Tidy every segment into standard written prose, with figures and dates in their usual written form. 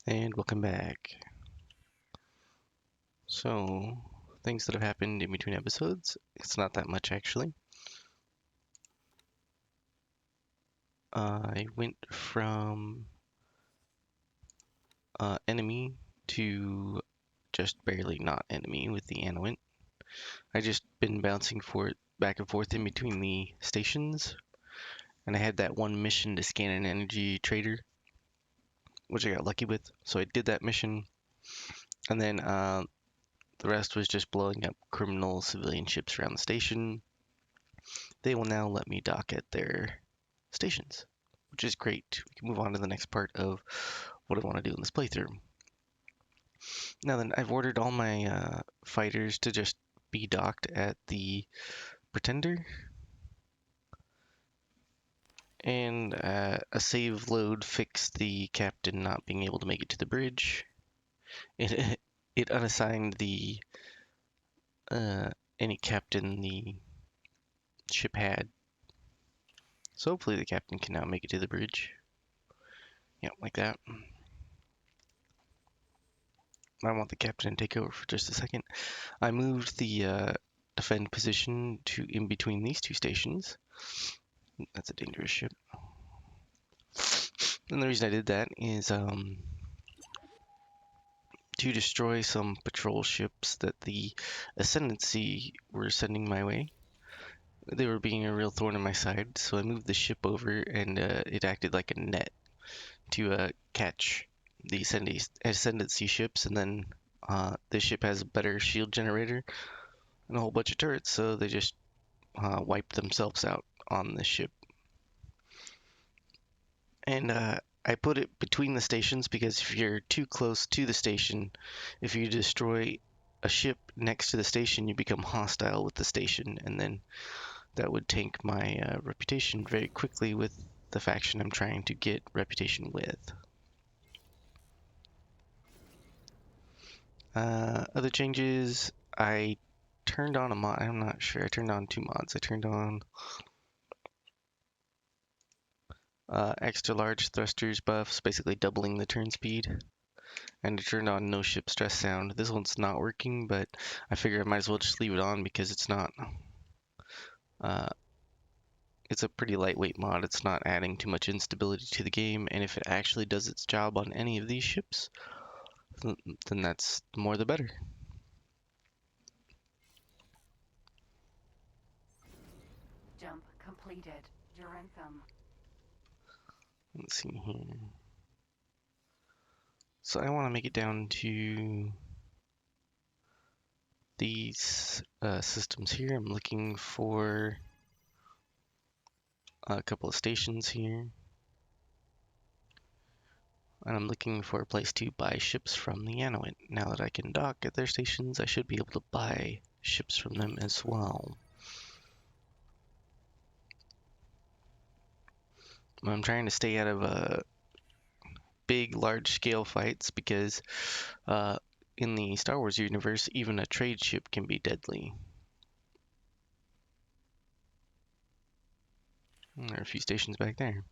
And welcome back. So, things that have happened in between episodes. It's not that much actually. I went from enemy to just barely not enemy with the Anowint. I just been bouncing for back and forth in between the stations, and I had that one mission to scan an energy trader, which I got lucky with. So I did that mission, and then the rest was just blowing up criminal civilian ships around the station. They will now let me dock at their stations, which is great. We can move on to the next part of what I want to do in this playthrough. Now then, I've ordered all my fighters to just be docked at the Pretender, and a save load fixed the captain not being able to make it to the bridge. It it unassigned the uh, any captain the ship had, so hopefully the captain can now make it to the bridge. Yeah, like that. I want the captain to take over for just a second. I moved the defend position to in between these two stations. That's a dangerous ship. And the reason I did that is to destroy some patrol ships that the Ascendancy were sending my way. They were being a real thorn in my side, so I moved the ship over, and it acted like a net to catch the Ascendancy ships, and then this ship has a better shield generator and a whole bunch of turrets, so they just wipe themselves out on this ship. And I put it between the stations because if you're too close to the station, if you destroy a ship next to the station, you become hostile with the station, and then that would tank my reputation very quickly with the faction I'm trying to get reputation with. Other changes, I turned on a mod. I'm not sure. I turned on two mods. I turned on extra large thrusters buffs, basically doubling the turn speed. And I turned on no ship stress sound. This one's not working, but I figure I might as well just leave it on because it's not. Uh, it's a pretty lightweight mod. It's not adding too much instability to the game, and if it actually does its job on any of these ships, then that's the more the better. Jump completed. Durantham. Let's see here. So I want to make it down to these systems here. I'm looking for a couple of stations here. And I'm looking for a place to buy ships from the Anowint. Now that I can dock at their stations, I should be able to buy ships from them as well. I'm trying to stay out of big, large-scale fights because in the Star Wars universe, even a trade ship can be deadly. There are a few stations back there.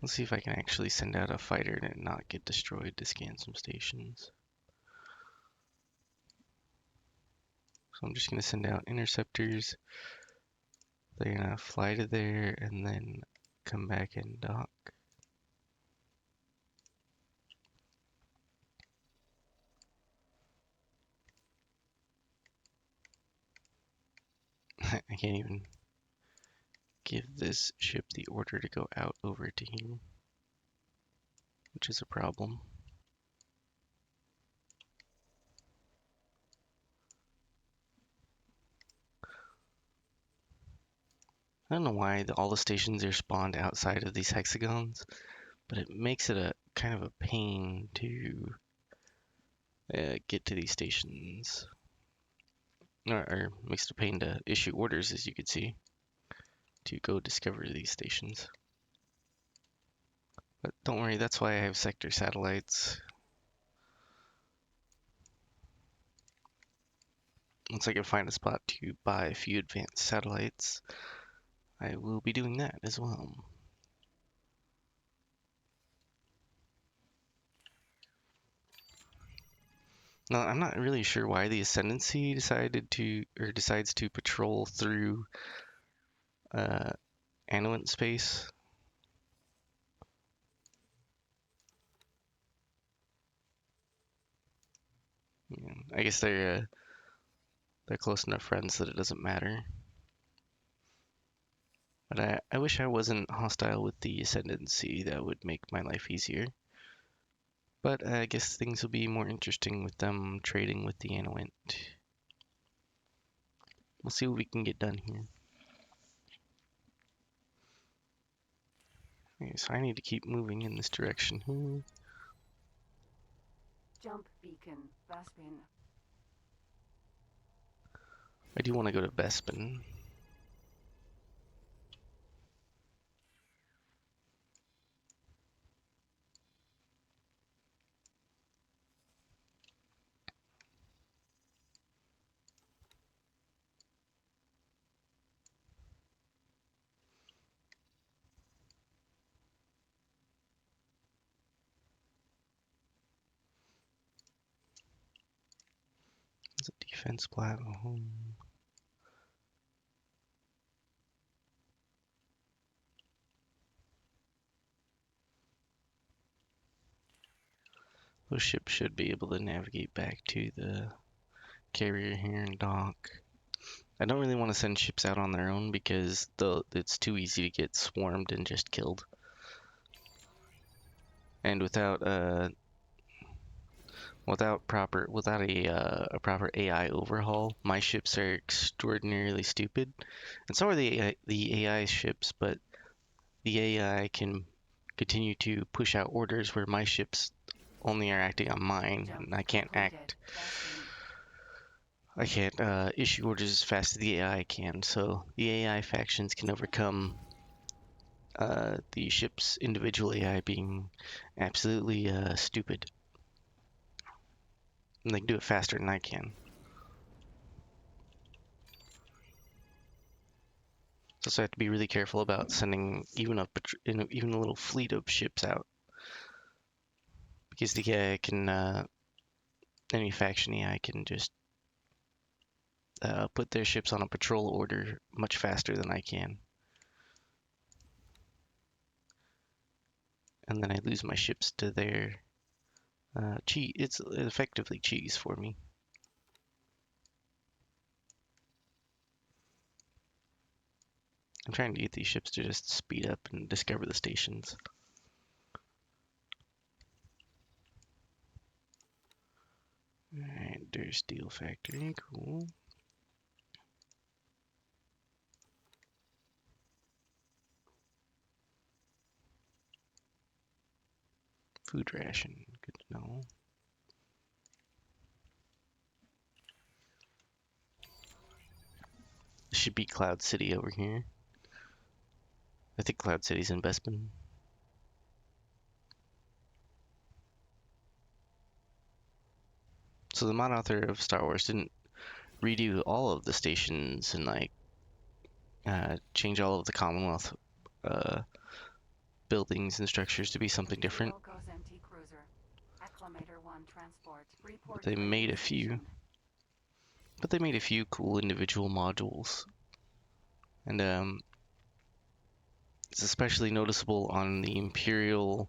Let's see if I can actually send out a fighter and not get destroyed to scan some stations. So I'm just going to send out interceptors. They're going to fly to there and then come back and dock. I can't even give this ship the order to go out over to here, which is a problem. I don't know why all the stations are spawned outside of these hexagons, but it makes it a kind of a pain to get to these stations. Or makes it a pain to issue orders, as you can see, to go discover these stations. But don't worry, that's why I have sector satellites. once I can find a spot to buy a few advanced satellites, I will be doing that as well. Now, I'm not really sure why the Ascendancy decides to patrol through uh, Annuent space. Yeah, I guess they're close enough friends that it doesn't matter. But I wish I wasn't hostile with the Ascendancy. That would make my life easier. But I guess things will be more interesting with them trading with the Annuent. We'll see what we can get done here. Okay, so I need to keep moving in this direction here. Jump beacon, Vespin. I do want to go to Bespin. It's a defense platform. Those ships should be able to navigate back to the carrier here and dock. I don't really want to send ships out on their own because it's too easy to get swarmed and just killed. And without a proper AI overhaul, my ships are extraordinarily stupid, and so are the AI ships. But the AI can continue to push out orders where my ships only are acting on mine, Jump and I can't completed, Vespin. issue orders as fast as the AI can. So the AI factions can overcome the ship's individual AI being absolutely stupid. And they can do it faster than I can. So I have to be really careful about sending even a little fleet of ships out because the AI can any faction AI can just put their ships on a patrol order much faster than I can, and then I lose my ships to their cheese. It's effectively cheese for me. I'm trying to get these ships to just speed up and discover the stations. Alright, there's Steel Factory, cool. Food ration, good to know. This should be Cloud City over here. I think Cloud City's in Bespin. So the mod author of Star Wars didn't redo all of the stations and like change all of the Commonwealth uh, buildings and structures to be something different. Goes empty cruiser. Acclimator 1 transport. But Report they made a few. station. But they made a few cool individual modules, and it's especially noticeable on the Imperial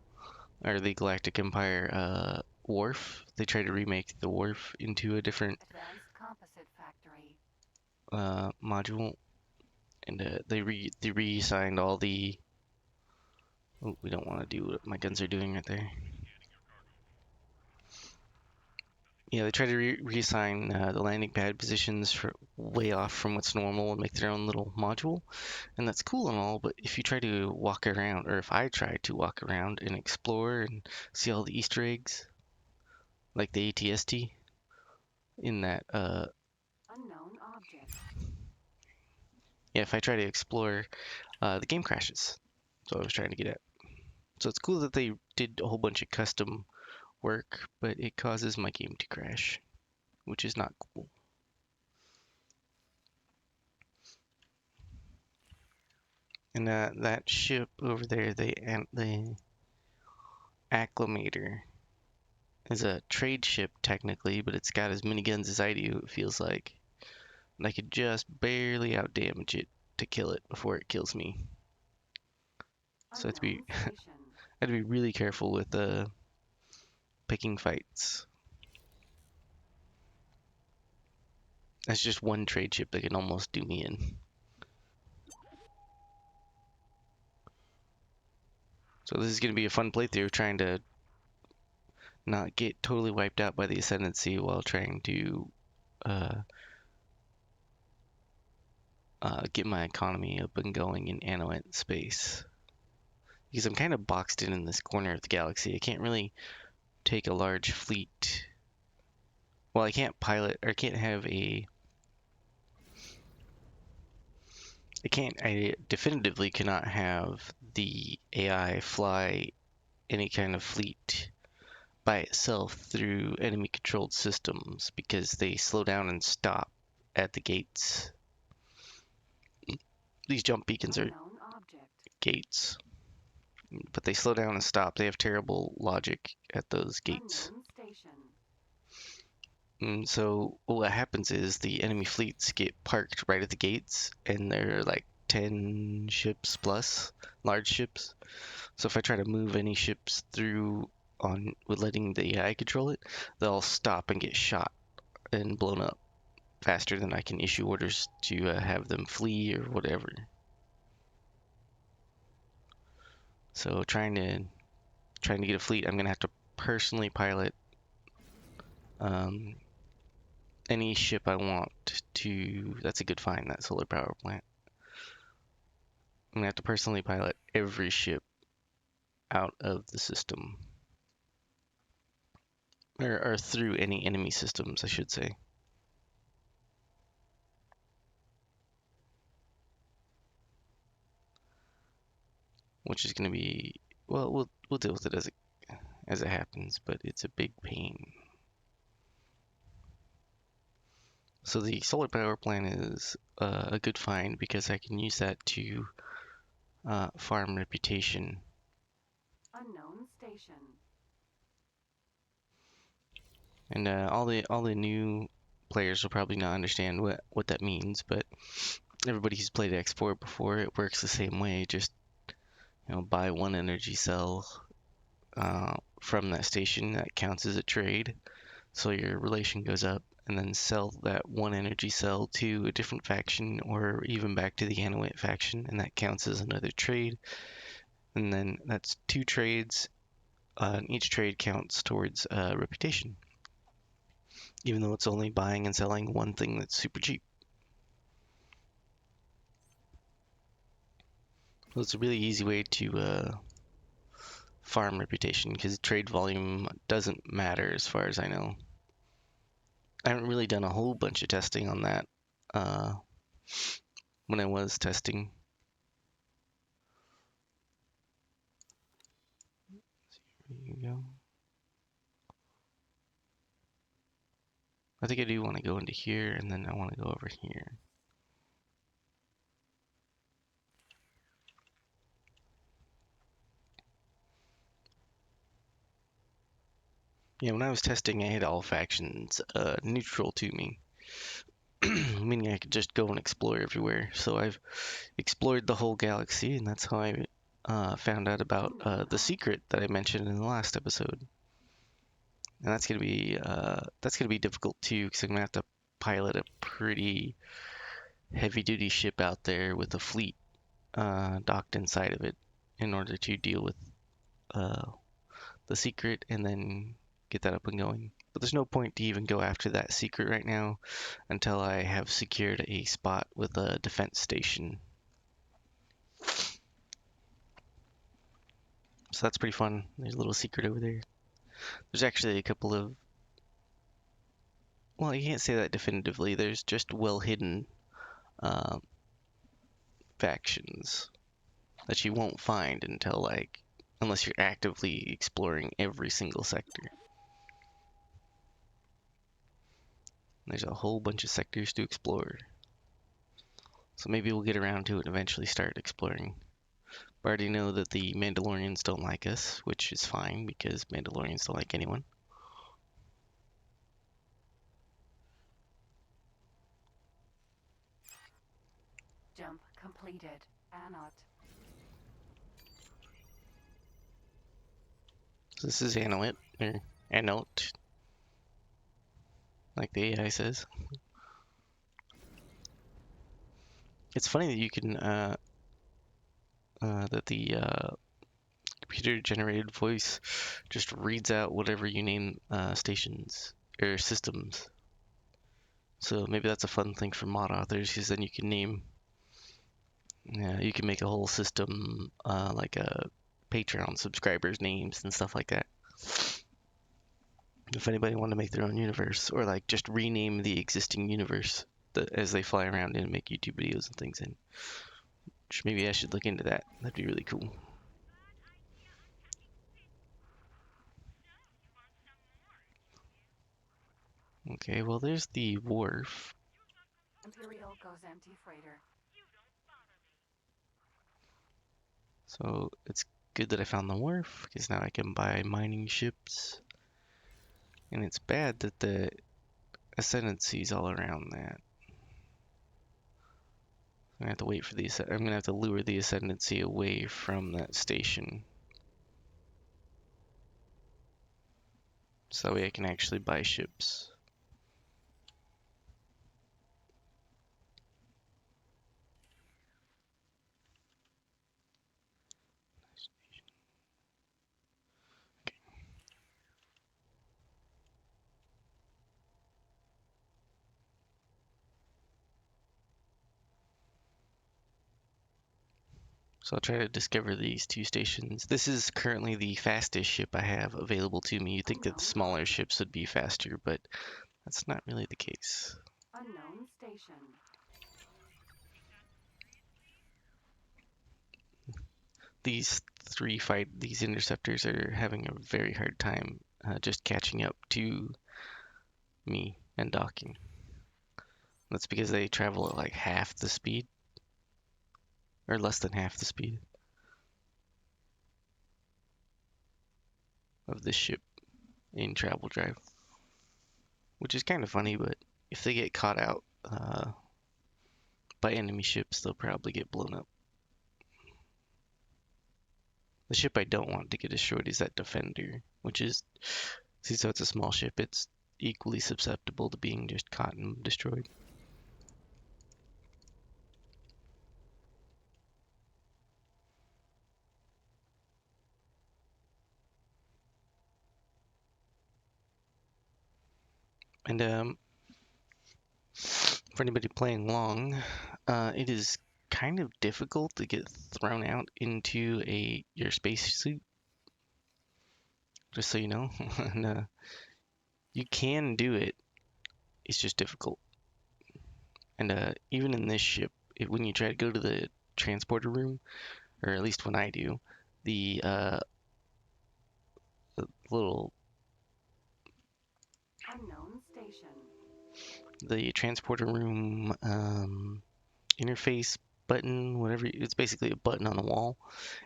or the Galactic Empire wharf. They tried to remake the wharf into a different Advanced composite factory. module, and they reassigned all the. Oh, we don't want to do what my guns are doing right there. Yeah, they try to reassign the landing pad positions for way off from what's normal and make their own little module, and that's cool and all. But if you try to walk around, or if I try to walk around and explore and see all the Easter eggs, like the ATST in that, Unknown object. yeah, if I try to explore, the game crashes. So I was trying to get at. So it's cool that they did a whole bunch of custom work, but it causes my game to crash, which is not cool. And that ship over there, the Acclimator, is a trade ship technically, but it's got as many guns as I do, it feels like. And I could just barely outdamage it to kill it before it kills me. So I have to be Unknown station. I have to be really careful with picking fights. That's just one trade ship that can almost do me in. So this is going to be a fun playthrough trying to not get totally wiped out by the Ascendancy while trying to uh, get my economy up and going in Anowent space. Because I'm kind of boxed in this corner of the galaxy. I can't really take a large fleet. Well, I can't pilot, or I can't have a. I definitively cannot have the AI fly any kind of fleet by itself through enemy controlled systems because they slow down and stop at the gates. These jump beacons are Unknown object. gates, but they slow down and stop. They have terrible logic at those gates. Unknown station. And so what happens is the enemy fleets get parked right at the gates, and they're like 10 ships plus, large ships. So if I try to move any ships through on with letting the AI control it, they'll stop and get shot and blown up faster than I can issue orders to have them flee or whatever. So trying to get a fleet, I'm gonna have to personally pilot um, any ship I want to. That's a good find, that solar power plant. I'm gonna have to personally pilot every ship out of the system, or through any enemy systems, I should say. Which is gonna be, well, we'll deal with it as it happens, but it's a big pain. So the solar power plant is a good find because I can use that to farm reputation. Unknown station. And all the new players will probably not understand what that means, but everybody who's played X4 before, it works the same way. Just buy one energy cell from that station that counts as a trade, so your relation goes up, and then sell that one energy cell to a different faction or even back to the Anowit faction, and that counts as another trade. And then that's two trades, and each trade counts towards reputation, even though it's only buying and selling one thing that's super cheap. So it's a really easy way to farm reputation because trade volume doesn't matter as far as I know. I haven't really done a whole bunch of testing on that uh, when I was testing. There you go. I think I do want to go into here, and then I want to go over here. Yeah, when I was testing, I had all factions neutral to me, meaning I could just go and explore everywhere. So I've explored the whole galaxy, and that's how I found out about the secret that I mentioned in the last episode. And that's gonna be difficult too, because I'm gonna have to pilot a pretty heavy-duty ship out there with a fleet docked inside of it in order to deal with uh, the secret and then get that up and going. But there's no point to even go after that secret right now until I have secured a spot with a defense station. So that's pretty fun. There's a little secret over there. There's actually a couple of, well, you can't say that definitively. There's just well hidden uh, factions that you won't find until unless you're actively exploring every single sector. There's a whole bunch of sectors to explore. So maybe we'll get around to it and eventually start exploring. I already know that the Mandalorians don't like us, which is fine because Mandalorians don't like anyone. Jump completed. Anot. So this is Anowit, or Anot, like the AI says. It's funny that you can, that the computer-generated voice just reads out whatever you name stations or systems. So maybe that's a fun thing for mod authors, because then you can name, you can make a whole system like a Patreon subscribers' names and stuff like that. If anybody wanted to make their own universe, or like just rename the existing universe as they fly around and make YouTube videos and things in. Which maybe I should look into that. That'd be really cool. Okay, well there's the wharf. Imperial goes empty freighter. So it's good that I found the wharf, because now I can buy mining ships. And it's bad that the ascendancy's all around that. I'm gonna have to wait for the I'm gonna have to lure the ascendancy away from that station. So that way I can actually buy ships. So I'll try to discover these two stations. This is currently the fastest ship I have available to me. You'd think that the smaller ships would be faster, but that's not really the case. Unknown station. These interceptors are having a very hard time just catching up to me and docking. That's because they travel at like half the speed, or less than half the speed of this ship in travel drive, which is kind of funny. But if they get caught out by enemy ships, they'll probably get blown up. The ship I don't want to get destroyed is that Defender, which is, see, so it's a small ship. It's equally susceptible to being just caught and destroyed. And for anybody playing long, it is kind of difficult to get thrown out into your spacesuit. Just so you know, and you can do it. It's just difficult. And even in this ship, when you try to go to the transporter room, or at least when I do, the little Unknown station. the transporter room interface button, whatever, it's basically a button on the wall.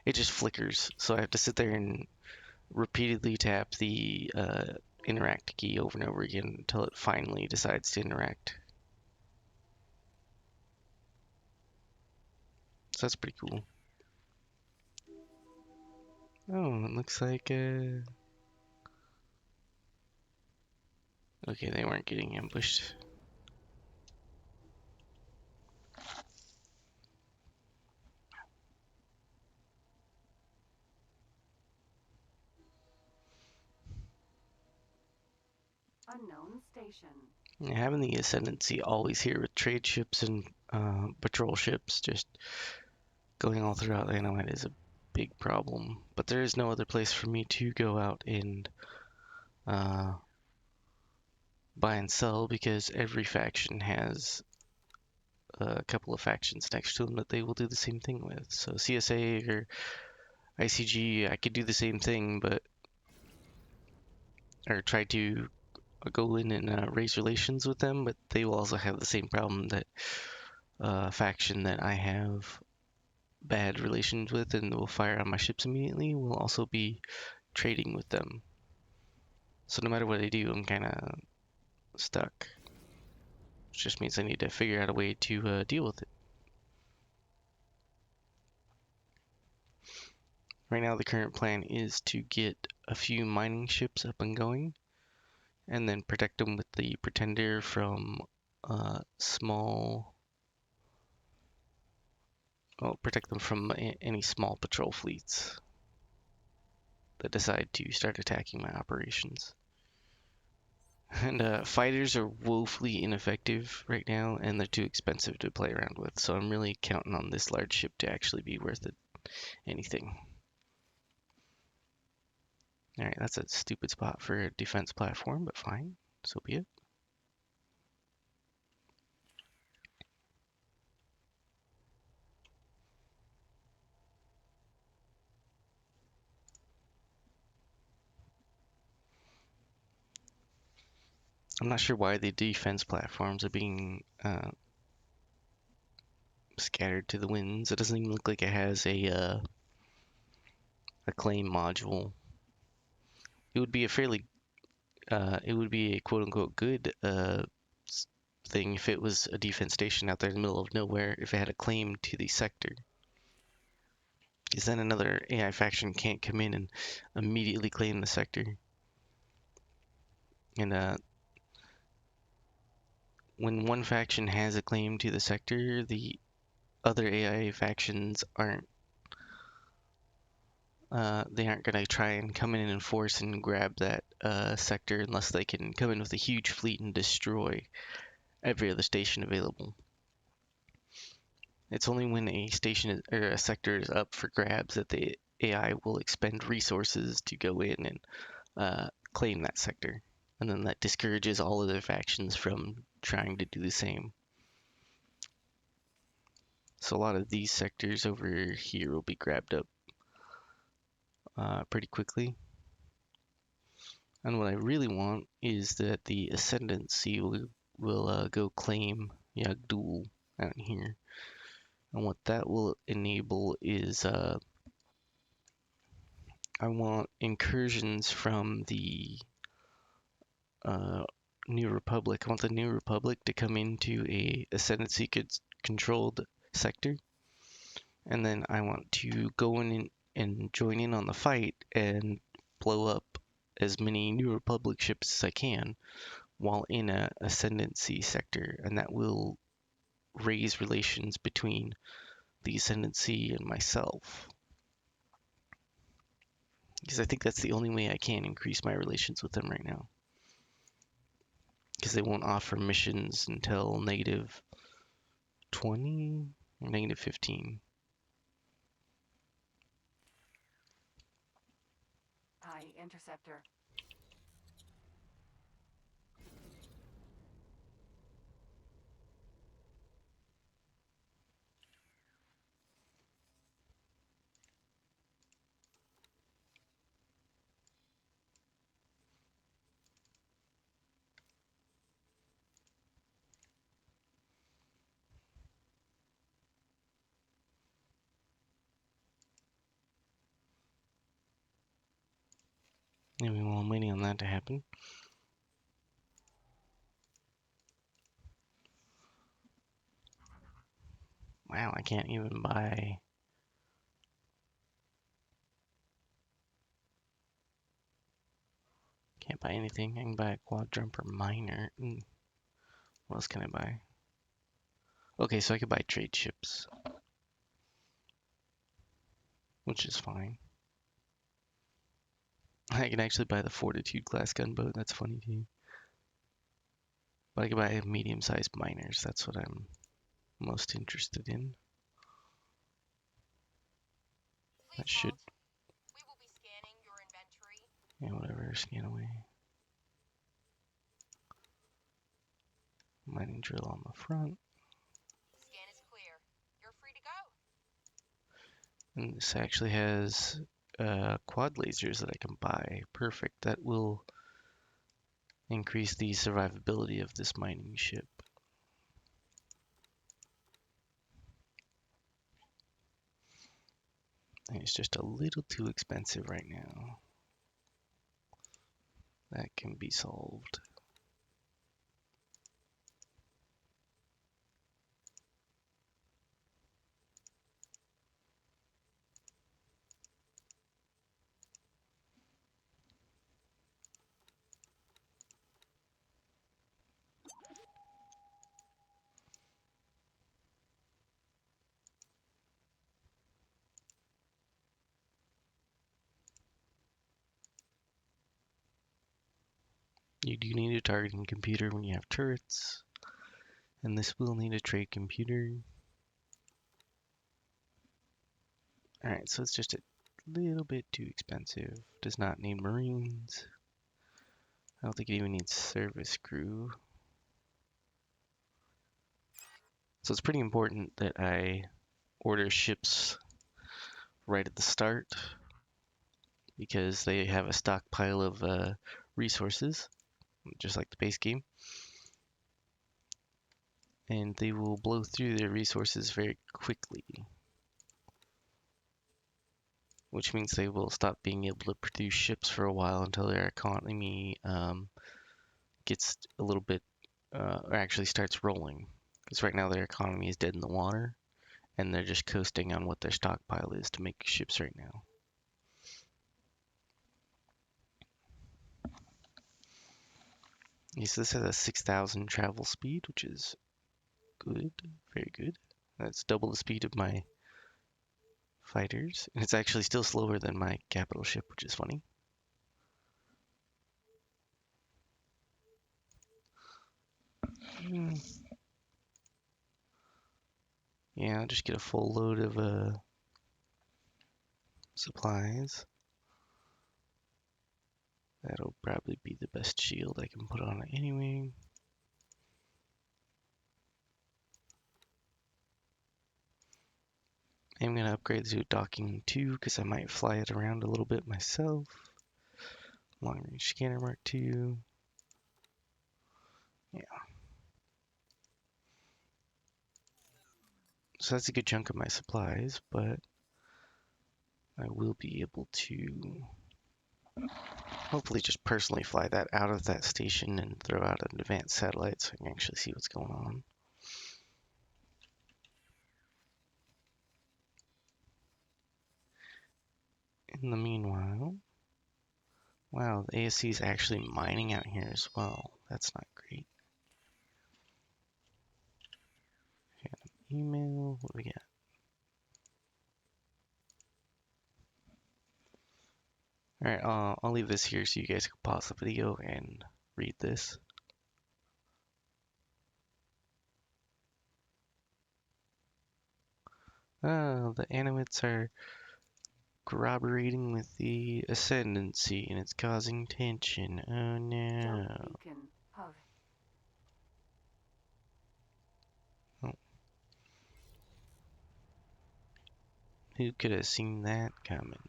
It just flickers, so I have to sit there and repeatedly tap the interact key over and over again until it finally decides to interact. So that's pretty cool. Oh, it looks like okay, they weren't getting ambushed. Unknown station. Yeah, having the ascendancy always here with trade ships and patrol ships just going all throughout Anowit is a big problem. But there is no other place for me to go out and uh, buy and sell, because every faction has a couple of factions next to them that they will do the same thing with. So CSA or ICG, I could do the same thing, but or try to go in and raise relations with them, but they will also have the same problem that faction that I have bad relations with and will fire on my ships immediately will also be trading with them. So no matter what I do, I'm kind of stuck. Which just means I need to figure out a way to deal with it. Right now, the current plan is to get a few mining ships up and going, and then protect them with the Pretender from protect them from any small patrol fleets that decide to start attacking my operations. And fighters are woefully ineffective right now, and they're too expensive to play around with, so I'm really counting on this large ship to actually be worth anything. Alright, that's a stupid spot for a defense platform, but fine, so be it. I'm not sure why the defense platforms are being scattered to the winds. It doesn't even look like it has a claim module. It would be a fairly it would be a quote unquote good thing if it was a defense station out there in the middle of nowhere, if it had a claim to the sector. Because then another AI faction can't come in and immediately claim the sector. And when one faction has a claim to the sector, the other AI factions they aren't going to try and come in and enforce and grab that sector unless they can come in with a huge fleet and destroy every other station available. It's only when a station or a sector is up for grabs that the AI will expend resources to go in and claim that sector. And then that discourages all other factions from trying to do the same. So a lot of these sectors over here will be grabbed up pretty quickly. And what I really want is that the Ascendancy will go claim Yagdul out here. And what that will enable is I want incursions from the New Republic. I want the New Republic to come into a Ascendancy controlled sector. And then I want to go in and join in on the fight and blow up as many New Republic ships as I can while in a Ascendancy sector. And that will raise relations between the Ascendancy and myself. Because I think that's the only way I can increase my relations with them right now. Because they won't offer missions until negative 20 or negative 15. High interceptor. Anyway, while I'm waiting on that to happen, wow, I can't even buy. Can't buy anything. I can buy a quadrumper miner. What else can I buy? Okay, so I could buy trade ships, which is fine. I can actually buy the Fortitude class gunboat. That's funny too. But I can buy medium-sized miners. That's what I'm most interested in. That should, We will be scanning your inventory. yeah, whatever. Scan away. Mining drill on the front. Scan is clear. You're free to go. And this actually has quad lasers that I can buy. Perfect. That will increase the survivability of this mining ship. is just a little too expensive right now. That can be solved. You do need a targeting computer when you have turrets, and this will need a trade computer. Alright, so it's just a little bit too expensive. Does not need marines. I don't think it even needs service crew. So it's pretty important that I order ships right at the start because they have a stockpile of resources, just like the base game. And they will blow through their resources very quickly, which means they will stop being able to produce ships for a while until their economy gets a little bit, or actually starts rolling. Because right now their economy is dead in the water, and they're just coasting on what their stockpile is to make ships right now. Yes, this has a 6,000 travel speed, which is good, very good. That's double the speed of my fighters, and it's actually still slower than my capital ship, which is funny. Yeah, I'll just get a full load of supplies. That'll probably be the best shield I can put on it anyway. I'm gonna upgrade to docking 2 because I might fly it around a little bit myself. Long range scanner Mark 2. Yeah. So that's a good chunk of my supplies, but I will be able to hopefully just personally fly that out of that station and throw out an advanced satellite so I can actually see what's going on. In the meanwhile, wow, the ASC is actually mining out here as well. That's not great. Email, what do we got? Alright, I'll leave this here so you guys can pause the video and read this. Oh, the animates are corroborating with the ascendancy and it's causing tension. Oh no. Jump beacon out. Who could have seen that coming?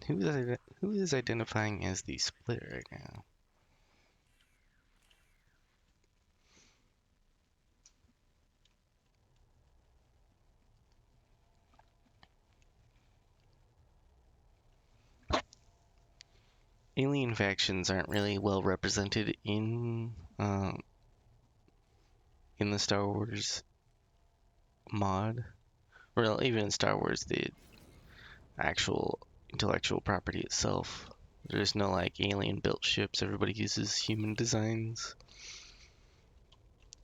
Who is identifying as the split right now? Alien factions aren't really well represented in the Star Wars mod. Well, even in Star Wars, the actual intellectual property itself. There's no like alien built ships. Everybody uses human designs.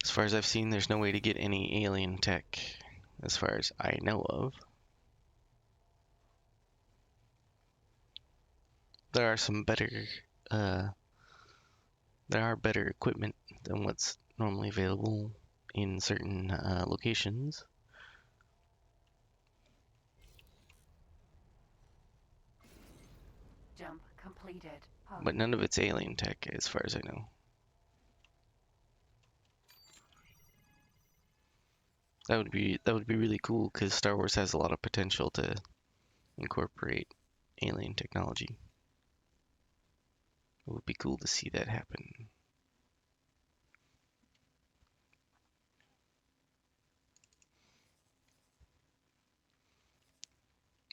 As far as I've seen, there's no way to get any alien tech, as far as I know of. There are some better, uh, there are better equipment than what's normally available in certain locations. Jump completed. Out. But none of it's alien tech, as far as I know. That would be really cool because Star Wars has a lot of potential to incorporate alien technology. It would be cool to see that happen.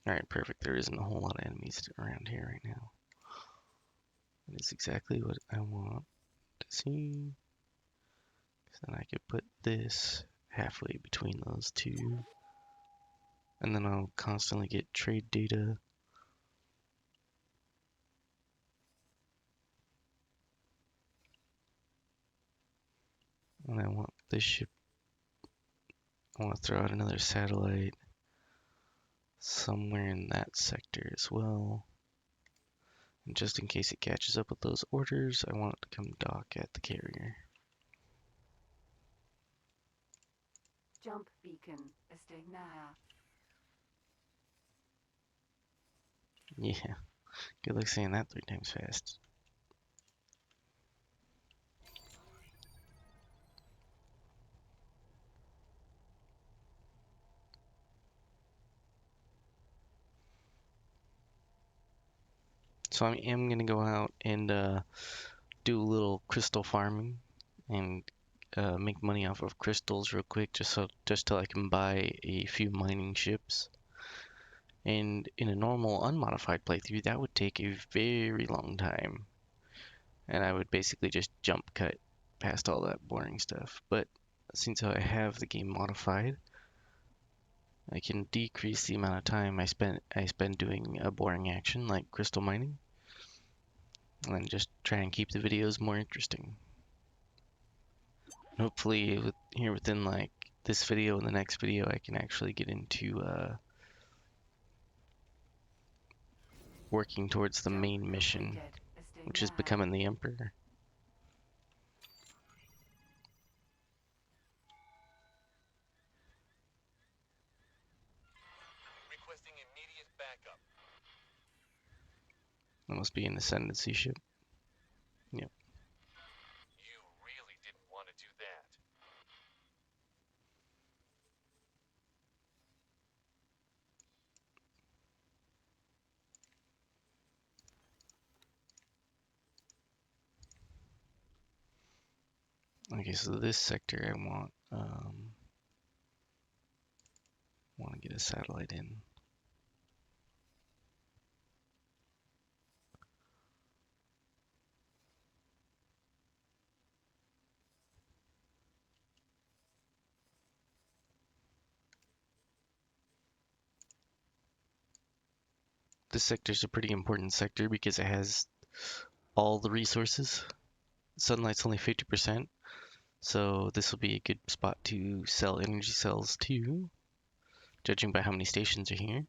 Alright, perfect. There isn't a whole lot of enemies around here right now. That is exactly what I want to see. So then I could put this halfway between those two. And then I'll constantly get trade data. And I want this ship. I want to throw out another satellite somewhere in that sector as well. And just in case it catches up with those orders, I want it to come dock at the carrier. Jump beacon. Estegnaha. Yeah, good luck saying that 3 times fast. So I am gonna go out and do a little crystal farming and make money off of crystals real quick, just till I can buy a few mining ships. And in a normal unmodified playthrough, that would take a very long time, and I would basically just jump cut past all that boring stuff. But since I have the game modified, I can decrease the amount of time I spend doing a boring action like crystal mining, and then just try and keep the videos more interesting. Hopefully, here within like this video and the next video, I can actually get into working towards the Jump main mission, completed. which is Estegnaha. becoming the Emperor. Requesting immediate backup. That must be an ascendancy ship. Yep. You really didn't want to do that. Okay, so this sector I want to get a satellite in. This sector is a pretty important sector because it has all the resources. Sunlight's only 50%, so this will be a good spot to sell energy cells to, judging by how many stations are here.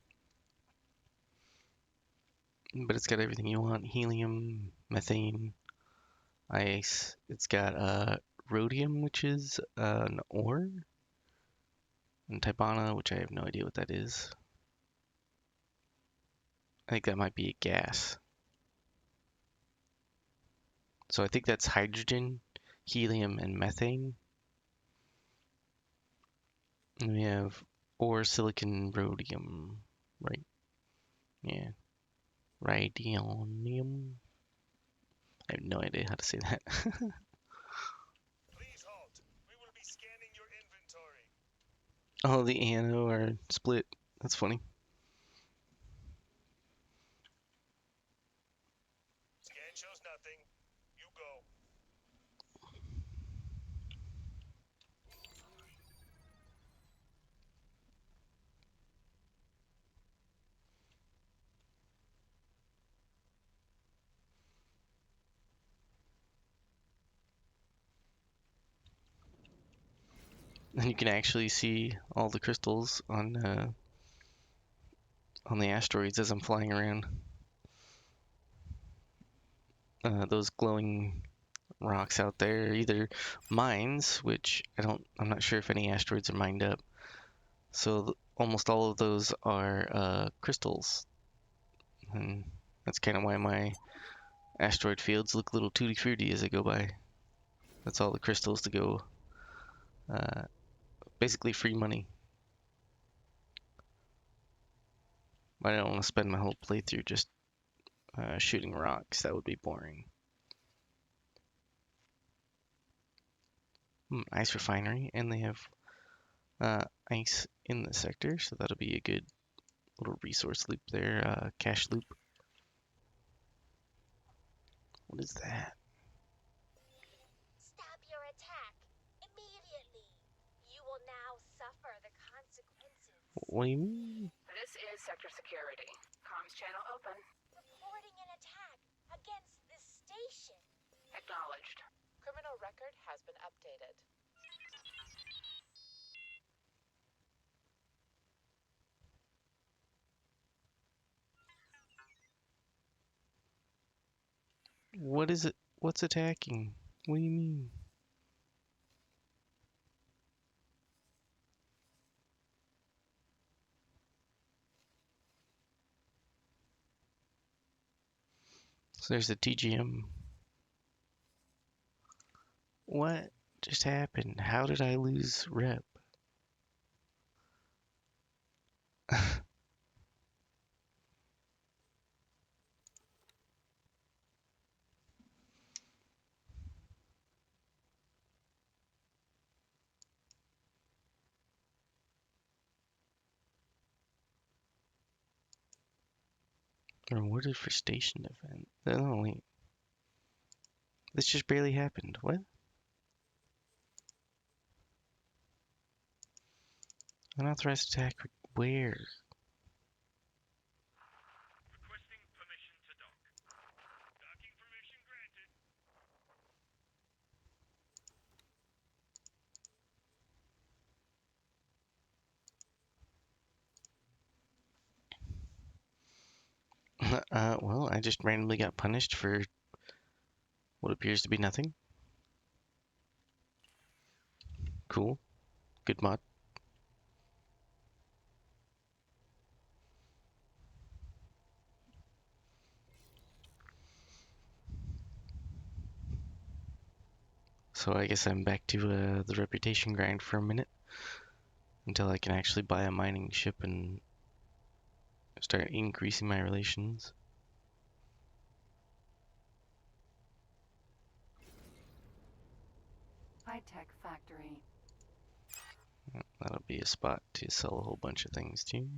But it's got everything you want: helium, methane, ice. It's got rhodium, which is an ore, and Tibana, which I have no idea what that is. I think that might be a gas. So I think that's hydrogen, helium, and methane. And we have ore, silicon, rhodium, right? Yeah. Radionium. I have no idea how to say that. Please halt. We will be scanning your inventory. Oh, the ANO are split. That's funny. Scan shows nothing. You go. And you can actually see all the crystals on the asteroids as I'm flying around. Those glowing rocks out there are either mines, which I'm not sure if any asteroids are mined up. So almost all of those are crystals, and that's kind of why my asteroid fields look a little tutti frutti as I go by. That's all the crystals to go. Uh, Basically free money. I don't want to spend my whole playthrough just shooting rocks. That would be boring. Ice refinery, and they have ice in the sector, so that'll be a good little resource loop there, cache loop. What is that? Stop your attack immediately. You will now suffer the consequences. What do you mean? This is Sector Security. Comms channel open. Reporting an attack against this station. Acknowledged. Criminal record has been updated. What is it? What's attacking? What do you mean? So there's the TGM. What just happened? How did I lose rep? Rewarded for station event. Oh wait. This just barely happened. What? Unauthorized attack. Where? Requesting permission to dock. Docking permission granted. Well, I just randomly got punished for what appears to be nothing. Cool. Good mod. So I guess I'm back to the reputation grind for a minute until I can actually buy a mining ship and start increasing my relations. High-tech factory. That'll be a spot to sell a whole bunch of things too.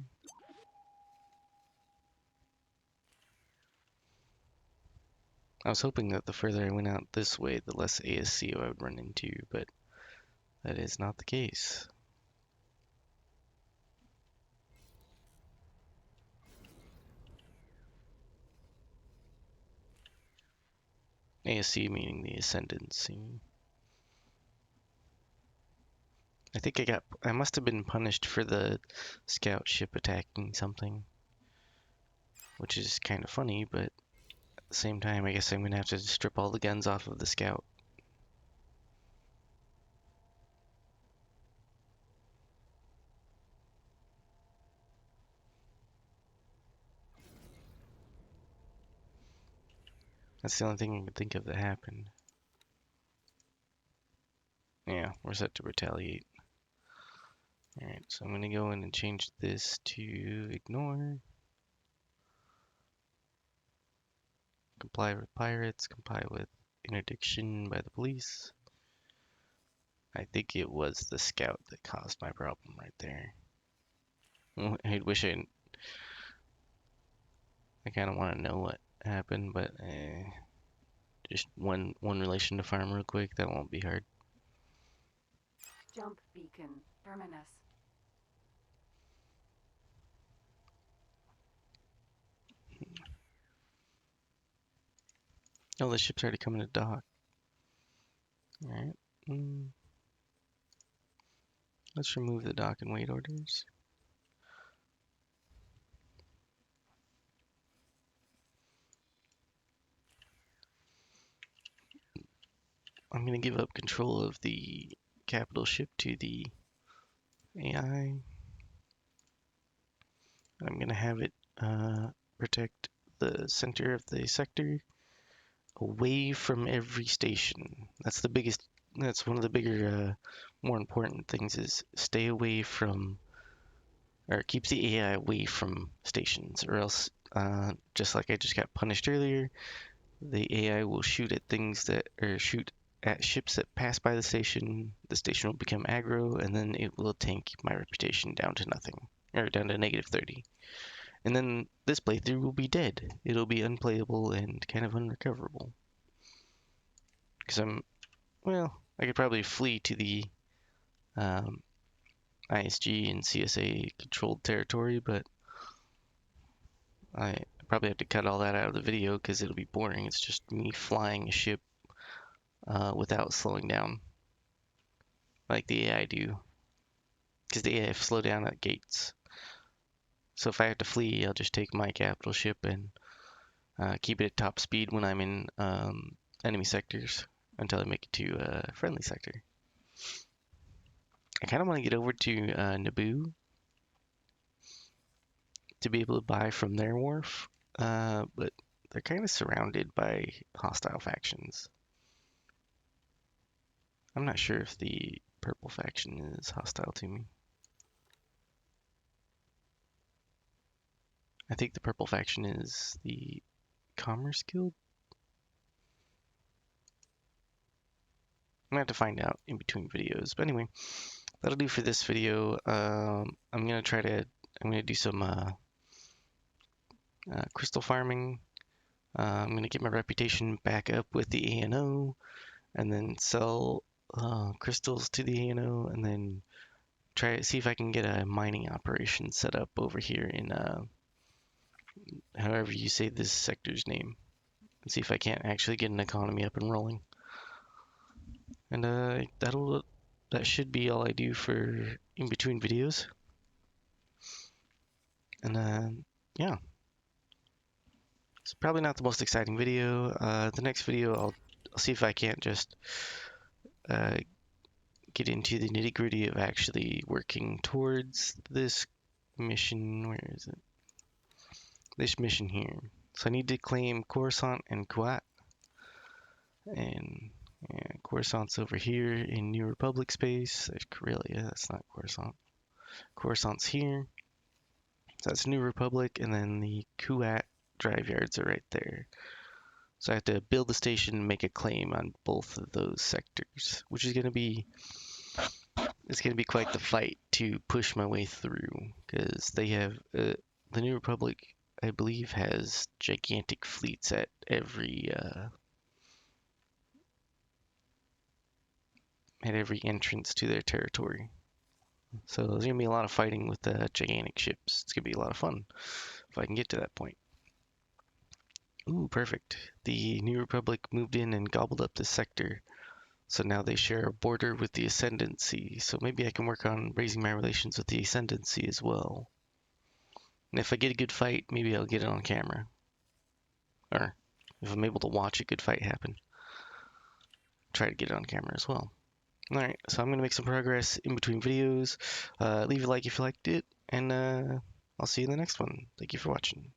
I was hoping that the further I went out this way, the less ASCO I would run into, but that is not the case. ASC meaning the Ascendancy. I think I must have been punished for the scout ship attacking something, which is kind of funny, but at the same time, I guess I'm gonna have to strip all the guns off of the scout. That's the only thing I can think of that happened. Yeah, we're set to retaliate. Alright, so I'm gonna go in and change this to ignore. Comply with pirates, comply with interdiction by the police. I think it was the scout that caused my problem right there. I wish I kind of want to know what happened, but just one relation to farm real quick. That won't be hard. Jump beacon. Terminus. Oh, the ship's already coming to dock. All right. Let's remove the dock and wait orders. I'm gonna give up control of the capital ship to the AI. I'm gonna have it protect the center of the sector away from every station. That's the biggest. That's one of the bigger, more important things is stay away from, or keep the AI away from stations, or else, just like I just got punished earlier, the AI will shoot at things that, or shoot at ships that pass by the station. The station will become aggro, and then it will tank my reputation down to nothing. or down to negative 30. And then this playthrough will be dead. It'll be unplayable and kind of unrecoverable. Because well, I could probably flee to the ISG and CSA controlled territory, but I probably have to cut all that out of the video because it'll be boring. It's just me flying a ship without slowing down like the AI do. Because the AI slow down at gates. So if I have to flee, I'll just take my capital ship and keep it at top speed when I'm in enemy sectors until I make it to a friendly sector. I kind of want to get over to Naboo to be able to buy from their wharf, but they're kind of surrounded by hostile factions. I'm not sure if the purple faction is hostile to me. I think the purple faction is the Commerce Guild. I'm gonna have to find out in between videos. But anyway, that'll do for this video. I'm gonna do some crystal farming. I'm gonna get my reputation back up with the ANO, and then sell crystals to the ANO, and then try to see if I can get a mining operation set up over here in however you say this sector's name, and see if I can't actually get an economy up and rolling. And that should be all I do for in between videos. And yeah, it's probably not the most exciting video. The next video I'll see if I can't just get into the nitty gritty of actually working towards this mission. Where is it? This mission here. So I need to claim Coruscant and Kuat. And yeah, Coruscant's over here in New Republic space. There's Corellia, that's not Coruscant. Coruscant's here. So that's New Republic, and then the Kuat drive yards are right there. So I have to build the station and make a claim on both of those sectors, which is going to be quite the fight to push my way through, because they have the New Republic, I believe, has gigantic fleets at every entrance to their territory. So there's gonna be a lot of fighting with the gigantic ships. It's gonna be a lot of fun if I can get to that point. Ooh, perfect. The New Republic moved in and gobbled up this sector. So now they share a border with the Ascendancy. So maybe I can work on raising my relations with the Ascendancy as well. And if I get a good fight, maybe I'll get it on camera. Or if I'm able to watch a good fight happen, try to get it on camera as well. Alright, so I'm going to make some progress in between videos. Leave a like if you liked it, and I'll see you in the next one. Thank you for watching.